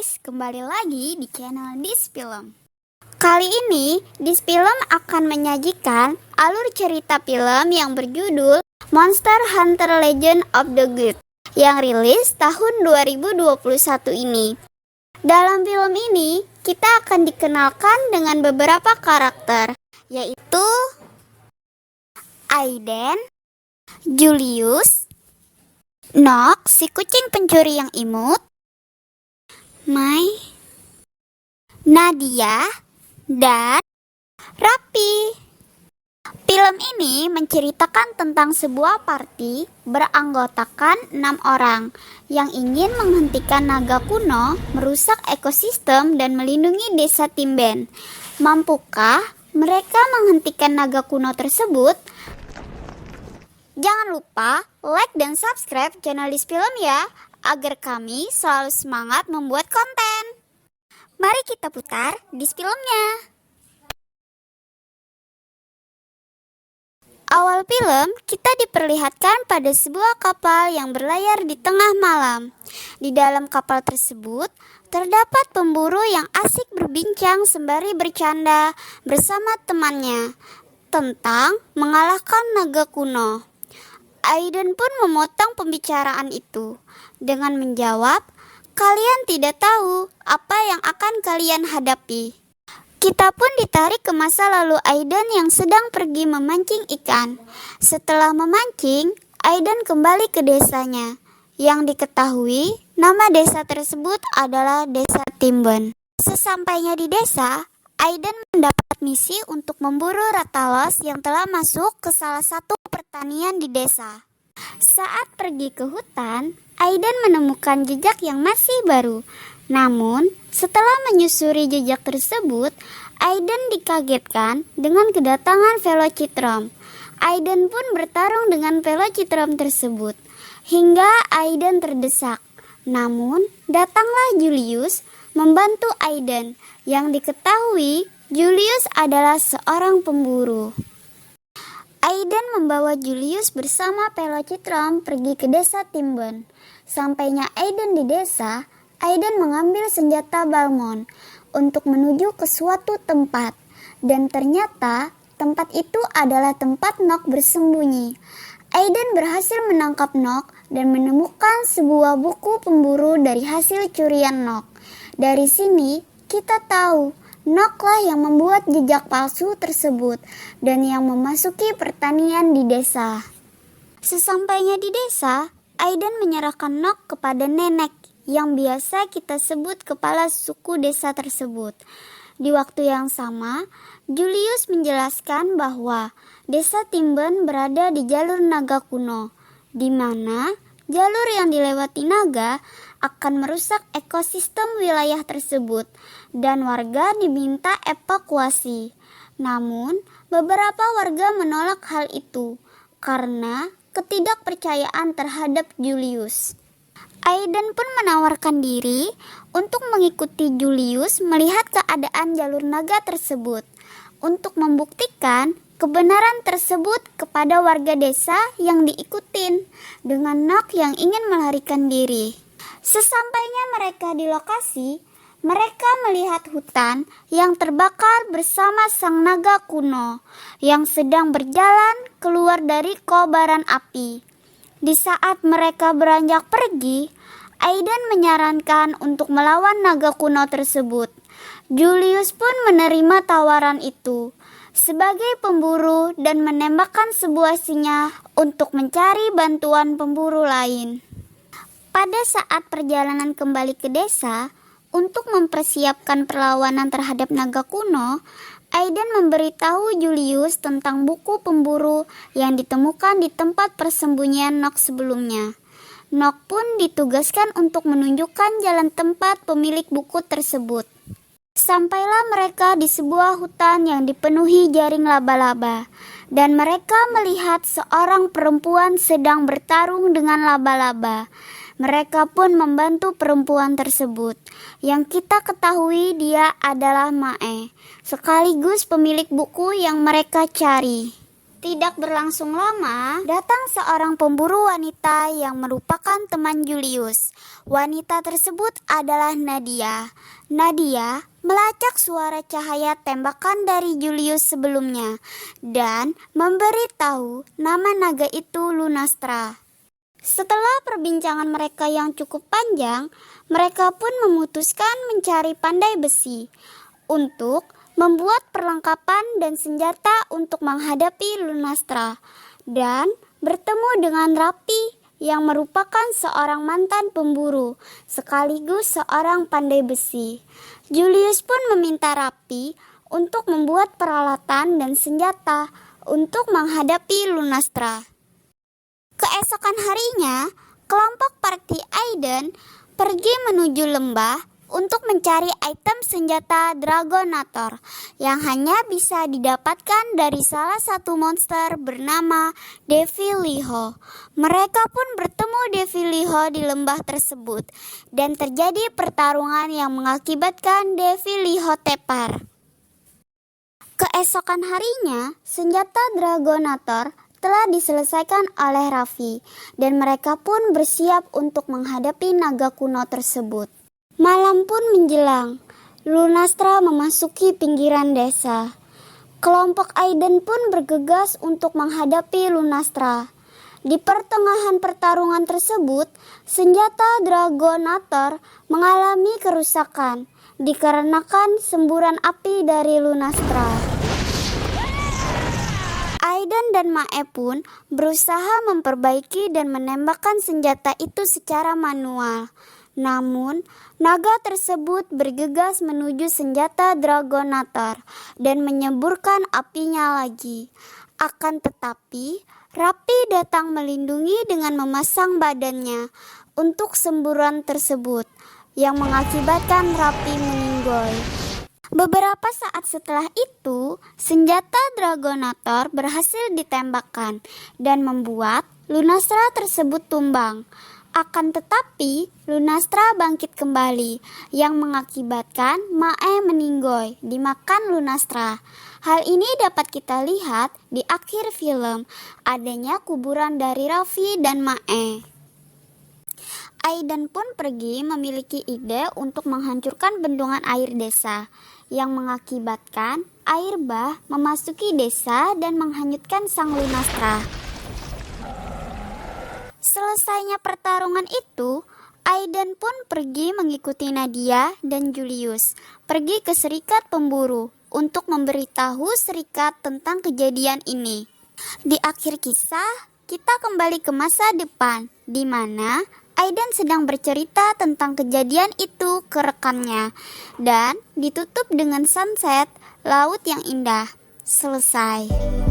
guys, kembali lagi di channel This Film. Kali ini, This Film akan menyajikan alur cerita film yang berjudul Monster Hunter Legend of the Good yang rilis tahun 2021 ini. Dalam film ini, kita akan dikenalkan dengan beberapa karakter, yaitu Aiden, Julius, Nock, si kucing pencuri yang imut, Mai, Nadia, dan Rappi. Film ini menceritakan tentang sebuah party beranggotakan 6 orang yang ingin menghentikan naga kuno merusak ekosistem dan melindungi desa Timben. Mampukah mereka menghentikan naga kuno tersebut? Jangan lupa like dan subscribe channel This Film ya, agar kami selalu semangat membuat konten. Mari kita putar This Filmnya. Awal film, kita diperlihatkan pada sebuah kapal yang berlayar di tengah malam. Di dalam kapal tersebut, terdapat pemburu yang asik berbincang sembari bercanda bersama temannya tentang mengalahkan naga kuno. Aiden pun memotong pembicaraan itu dengan menjawab, "Kalian tidak tahu apa yang akan kalian hadapi." Kita pun ditarik ke masa lalu Aiden yang sedang pergi memancing ikan. Setelah memancing, Aiden kembali ke desanya. Yang diketahui, nama desa tersebut adalah Desa Timben. Sesampainya di desa, Aiden mendapat misi untuk memburu Rathalos yang telah masuk ke salah satu pertanian di desa. Saat pergi ke hutan, Aiden menemukan jejak yang masih baru. Namun, setelah menyusuri jejak tersebut, Aiden dikagetkan dengan kedatangan Velocitron. Aiden pun bertarung dengan Velocitron tersebut, hingga Aiden terdesak. Namun, datanglah Julius membantu Aiden, yang diketahui Julius adalah seorang pemburu. Aiden membawa Julius bersama Velocitron pergi ke desa Timben. Sampainya Aiden di desa, Aiden mengambil senjata Balmond untuk menuju ke suatu tempat. Dan ternyata tempat itu adalah tempat Nock bersembunyi. Aiden berhasil menangkap Nock dan menemukan sebuah buku pemburu dari hasil curian Nock. Dari sini kita tahu Nocklah yang membuat jejak palsu tersebut dan yang memasuki pertanian di desa. Sesampainya di desa, Aiden menyerahkan Nock kepada nenek yang biasa kita sebut kepala suku desa tersebut. Di waktu yang sama, Julius menjelaskan bahwa desa Timben berada di jalur naga kuno, di mana jalur yang dilewati naga akan merusak ekosistem wilayah tersebut dan warga diminta evakuasi. Namun, beberapa warga menolak hal itu karena ketidakpercayaan terhadap Julius. Aiden pun menawarkan diri untuk mengikuti Julius melihat keadaan jalur naga tersebut untuk membuktikan kebenaran tersebut kepada warga desa yang diikutin dengan Nock yang ingin melarikan diri. Sesampainya mereka di lokasi, mereka melihat hutan yang terbakar bersama sang naga kuno yang sedang berjalan keluar dari kobaran api. Di saat mereka beranjak pergi, Aiden menyarankan untuk melawan naga kuno tersebut. Julius pun menerima tawaran itu sebagai pemburu dan menembakkan sebuah sinyal untuk mencari bantuan pemburu lain. Pada saat perjalanan kembali ke desa untuk mempersiapkan perlawanan terhadap naga kuno, Aiden memberitahu Julius tentang buku pemburu yang ditemukan di tempat persembunyian Nock sebelumnya. Nock pun ditugaskan untuk menunjukkan jalan tempat pemilik buku tersebut. Sampailah mereka di sebuah hutan yang dipenuhi jaring laba-laba, dan mereka melihat seorang perempuan sedang bertarung dengan laba-laba. Mereka pun membantu perempuan tersebut, yang kita ketahui dia adalah Mae, sekaligus pemilik buku yang mereka cari. Tidak berlangsung lama, datang seorang pemburu wanita yang merupakan teman Julius. Wanita tersebut adalah Nadia. Nadia melacak suara cahaya tembakan dari Julius sebelumnya dan memberitahu nama naga itu Lunastra. Setelah perbincangan mereka yang cukup panjang, mereka pun memutuskan mencari pandai besi untuk membuat perlengkapan dan senjata untuk menghadapi Lunastra dan bertemu dengan Rapi yang merupakan seorang mantan pemburu sekaligus seorang pandai besi. Julius pun meminta Rapi untuk membuat peralatan dan senjata untuk menghadapi Lunastra. Keesokan harinya, kelompok party Aiden pergi menuju lembah untuk mencari item senjata Dragonator yang hanya bisa didapatkan dari salah satu monster bernama Deviliho. Mereka pun bertemu Deviliho di lembah tersebut dan terjadi pertarungan yang mengakibatkan Deviliho tepar. Keesokan harinya, senjata Dragonator telah diselesaikan oleh Raffi dan mereka pun bersiap untuk menghadapi naga kuno tersebut. Malam pun menjelang, Lunastra memasuki pinggiran desa. Kelompok Aiden pun bergegas untuk menghadapi Lunastra. Di pertengahan pertarungan tersebut, senjata Dragonator mengalami kerusakan dikarenakan semburan api dari Lunastra. Aiden dan Mae pun berusaha memperbaiki dan menembakkan senjata itu secara manual. Namun, naga tersebut bergegas menuju senjata Dragonator dan menyemburkan apinya lagi. Akan tetapi, Rapi datang melindungi dengan memasang badannya untuk semburan tersebut, yang mengakibatkan Rapi meninggoy. Beberapa saat setelah itu, senjata Dragonator berhasil ditembakkan dan membuat Lunastra tersebut tumbang. Akan tetapi, Lunastra bangkit kembali, yang mengakibatkan Mae meninggoy dimakan Lunastra. Hal ini dapat kita lihat di akhir film, adanya kuburan dari Raffi dan Mae. Aiden pun pergi memiliki ide untuk menghancurkan bendungan air desa, yang mengakibatkan air bah memasuki desa dan menghanyutkan sang Lunastra. Selesainya pertarungan itu, Aiden pun pergi mengikuti Nadia dan Julius pergi ke serikat pemburu untuk memberitahu serikat tentang kejadian ini. Di akhir kisah, kita kembali ke masa depan, di mana Aiden sedang bercerita tentang kejadian itu ke rekannya dan ditutup dengan sunset, laut yang indah. Selesai.